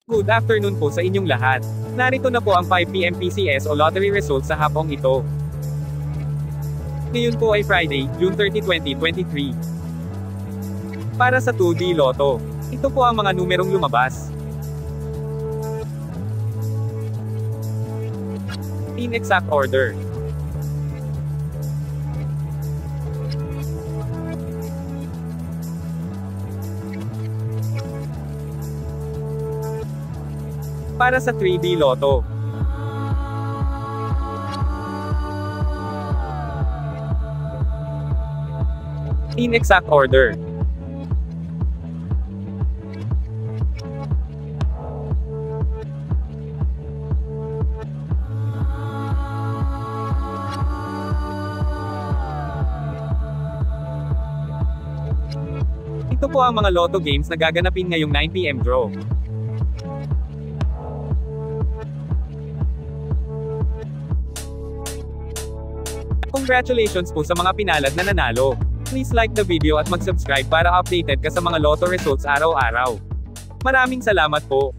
Good afternoon po sa inyong lahat. Narito na po ang 5 PM PCS o lottery results sa hapong ito. Ngayon po ay Friday, June 30, 2023. Para sa 2D Lotto, ito po ang mga numerong lumabas. In exact order. Para sa 3D Lotto. In exact order. Ito po ang mga Lotto games na gaganapin ngayong 9 PM draw. Congratulations po sa mga pinalad na nanalo. Please like the video at mag-subscribe para updated ka sa mga Lotto results araw-araw. Maraming salamat po.